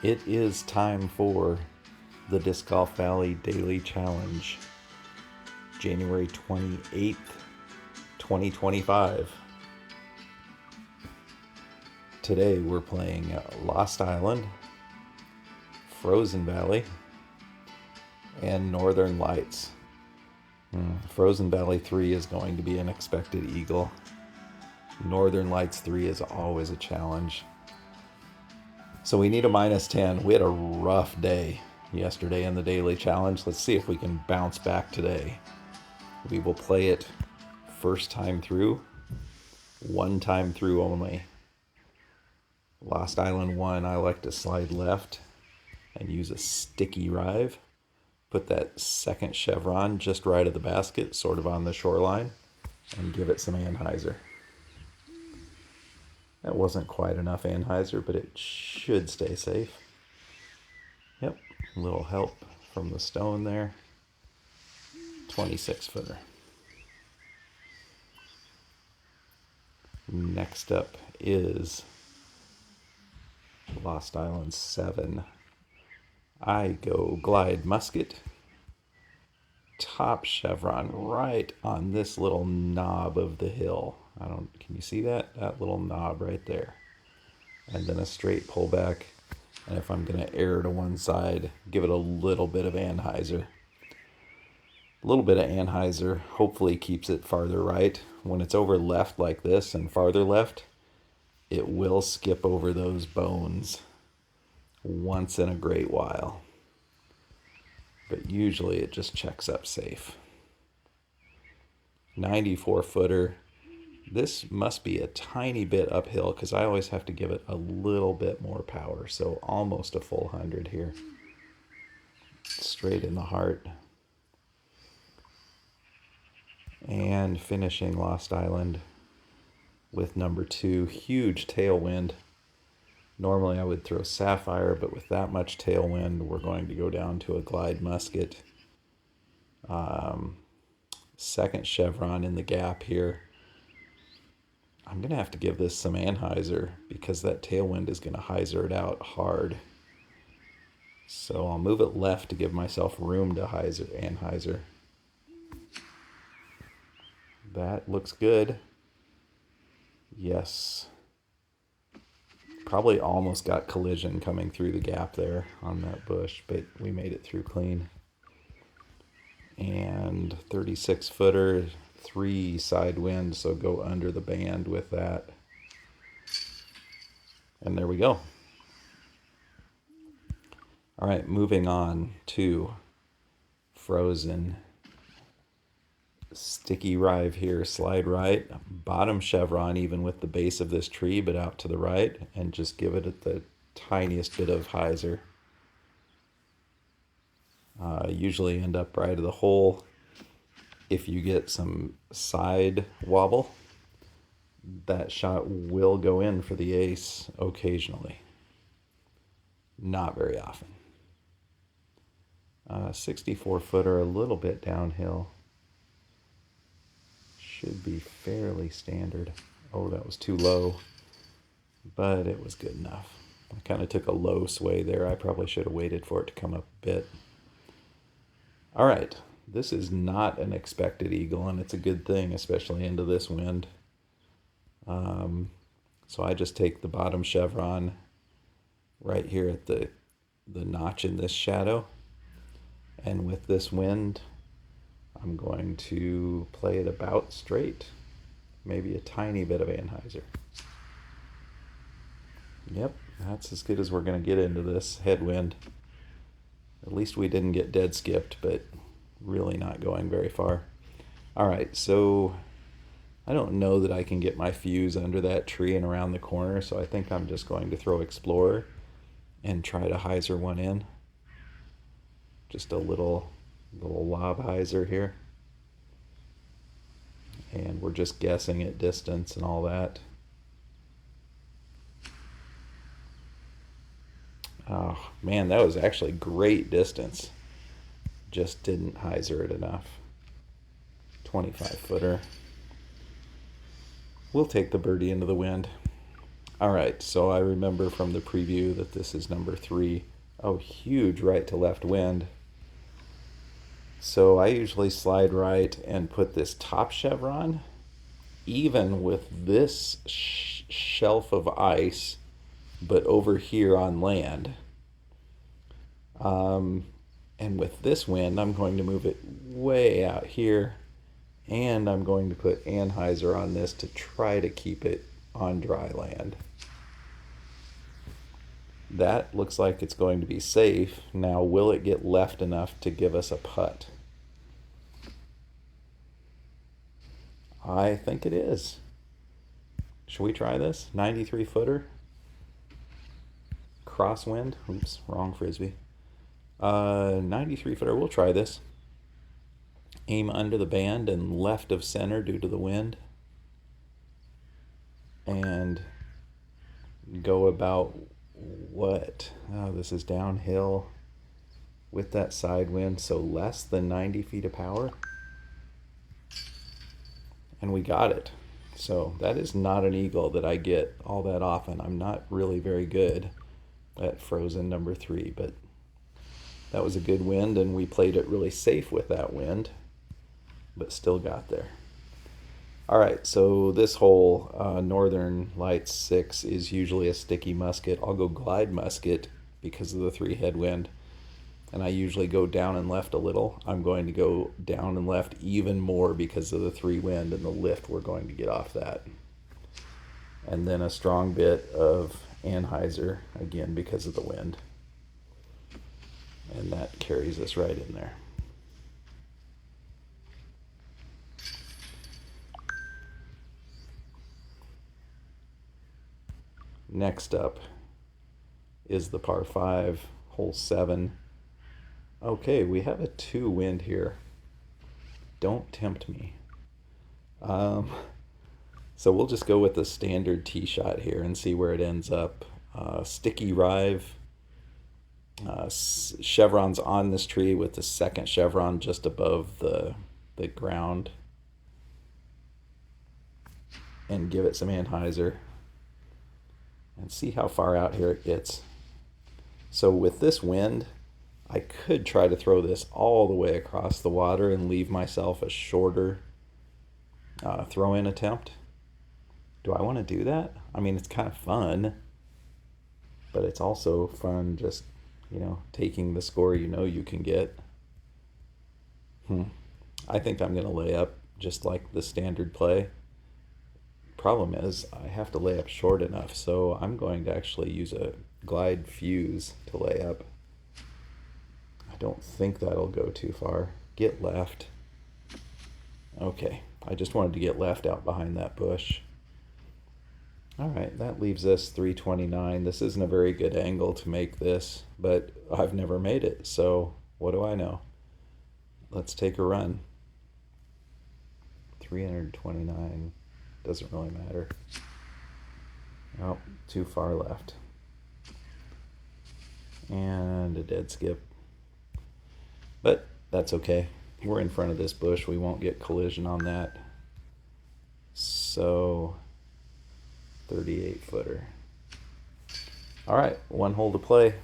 It is time for the Disc Golf Valley Daily Challenge, January 28th, 2025. Today we're playing Lost Island, Frozen Valley, and Northern Lights. Frozen Valley 3 is going to be an expected eagle. Northern Lights 3 is always a challenge. So we need a -10. We had a rough day yesterday in the daily challenge. Let's see if we can bounce back today. We will play it first time through, one time through only. Lost Island 1, I like to slide left and use a sticky rive. Put that second chevron just right of the basket, sort of on the shoreline, and give it some anhyzer. That wasn't quite enough anhyzer, but it should stay safe. Yep, a little help from the stone there. 26 footer. Next up is Lost Island 7. I go glide musket, top chevron right on this little knob of the hill. Can you see that? That little knob right there. And then a straight pullback. And if I'm going to err to one side, give it a little bit of anhyzer. A little bit of anhyzer hopefully keeps it farther right. When it's over left like this and farther left, it will skip over those bones once in a great while. But usually it just checks up safe. 94 footer. This must be a tiny bit uphill because I always have to give it a little bit more power. So almost a full 100 here. Straight in the heart. And finishing Lost Island with number 2. Huge tailwind. Normally I would throw Sapphire, but with that much tailwind, we're going to go down to a glide musket. Second chevron in the gap here. I'm going to have to give this some anhyzer because that tailwind is going to hyzer it out hard. So I'll move it left to give myself room to anhyzer. That looks good. Yes. Probably almost got collision coming through the gap there on that bush, but we made it through clean. And 36 footer, 3 side wind, so go under the band with that. And there we go. All right, moving on to Frozen. Sticky rive here, slide right, bottom chevron even with the base of this tree, but out to the right, and just give it the tiniest bit of hyzer. Usually end up right of the hole. If you get some side wobble, that shot will go in for the ace occasionally. Not very often. 64 footer, a little bit downhill. Should be fairly standard. Oh, that was too low, but it was good enough. I kind of took a low sway there. I probably should have waited for it to come up a bit. All right, this is not an expected eagle, and it's a good thing, especially into this wind. So I just take the bottom chevron right here at the notch in this shadow, and with this wind, I'm going to play it about straight, maybe a tiny bit of anhyzer. Yep, that's as good as we're going to get into this headwind. At least we didn't get dead skipped, but really not going very far. All right, so I don't know that I can get my fuse under that tree and around the corner, so I think I'm just going to throw Explorer and try to hyzer one in. Just a little lob hyzer here. And we're just guessing at distance and all that. Oh man, that was actually great distance. Just didn't hyzer it enough. 25 footer. We'll take the birdie into the wind. All right, so I remember from the preview that this is number 3. Oh, huge right to left wind. So I usually slide right and put this top chevron even with this shelf of ice, but over here on land. And with this wind, I'm going to move it way out here, and I'm going to put anhyzer on this to try to keep it on dry land. That looks like it's going to be safe. Now, will it get left enough to give us a putt? I think it is. Should we try this? 93 footer. Crosswind. Oops, wrong frisbee. 93 footer. We'll try this. Aim under the band and left of center due to the wind. And go about what? Oh, this is downhill with that side wind, so less than 90 feet of power. And we got it. So that is not an eagle that I get all that often. I'm not really very good at frozen number 3, but that was a good wind, and we played it really safe with that wind, but still got there. All right, so this hole, Northern Lights 6, is usually a sticky musket. I'll go glide musket because of the 3 headwind, and I usually go down and left a little. I'm going to go down and left even more because of the 3 wind and the lift we're going to get off that. And then a strong bit of anhyzer, again because of the wind. And that carries us right in there. Next up is the par 5, hole 7. Okay, we have a 2 wind here. Don't tempt me. So we'll just go with the standard tee shot here and see where it ends up. Sticky rive. Chevrons on this tree with the second chevron just above the ground. And give it some anhyzer. And see how far out here it gets. So with this wind, I could try to throw this all the way across the water and leave myself a shorter throw-in attempt. Do I want to do that? I mean, it's kind of fun, but it's also fun just, taking the score you can get. I think I'm going to lay up just like the standard play. Problem is, I have to lay up short enough, so I'm going to actually use a glide fuse to lay up. I don't think that'll go too far. Get left. Okay, I just wanted to get left out behind that bush. All right, that leaves us 329. This isn't a very good angle to make this, but I've never made it, so what do I know? Let's take a run. 329. Doesn't really matter. Oh, too far left. And a dead skip. But that's okay. We're in front of this bush. We won't get collision on that. So, 38 footer. All right, 1 hole to play.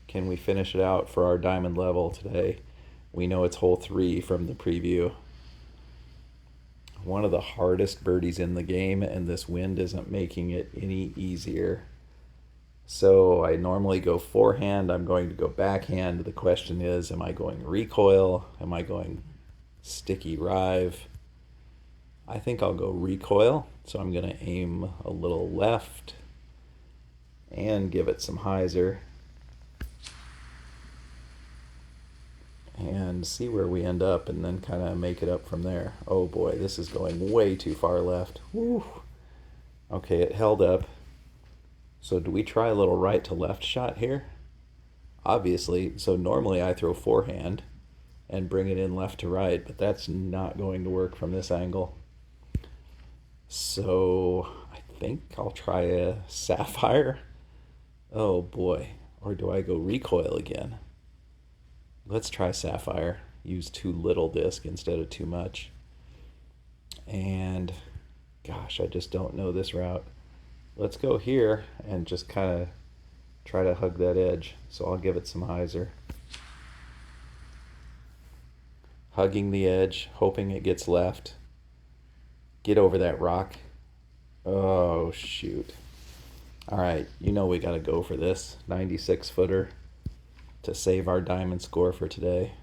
Can we finish it out for our diamond level today? We know it's hole 3 from the preview. One of the hardest birdies in the game, and this wind isn't making it any easier. So I normally go forehand. I'm going to go backhand. The question is, am I going recoil? Am I going sticky rive? I think I'll go recoil. So I'm going to aim a little left and give it some hyzer. And see where we end up and then kind of make it up from there. Oh boy, this is going way too far left. Woo. Okay, it held up. So do we try a little right to left shot here? Obviously, so normally I throw forehand and bring it in left to right, but that's not going to work from this angle. So I think I'll try a sapphire. Oh boy, or do I go recoil again? Let's try sapphire. Use too little disc instead of too much. And gosh, I just don't know this route. let's go here and just kind of try to hug that edge. So I'll give it some hyzer. Hugging the edge, hoping it gets left. Get over that rock. Oh, shoot. All right, you know we got to go for this 96 footer to save our diamond score for today.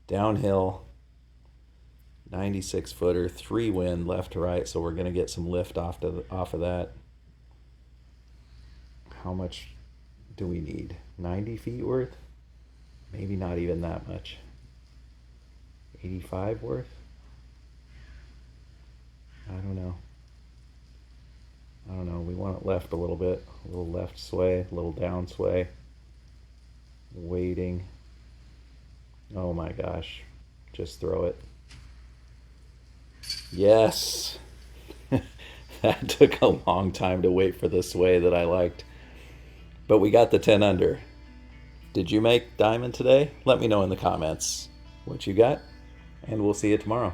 Downhill, 96 footer, 3 wind left to right, so we're going to get some lift off of that. How much do we need? 90 feet worth? Maybe not even that much. 85 worth? I don't know. We want it left a little bit. A little left sway, a little down sway. Waiting. Oh my gosh. Just throw it. Yes! That took a long time to wait for the sway that I liked. But we got the 10 under. Did you make diamond today? Let me know in the comments what you got, and we'll see you tomorrow.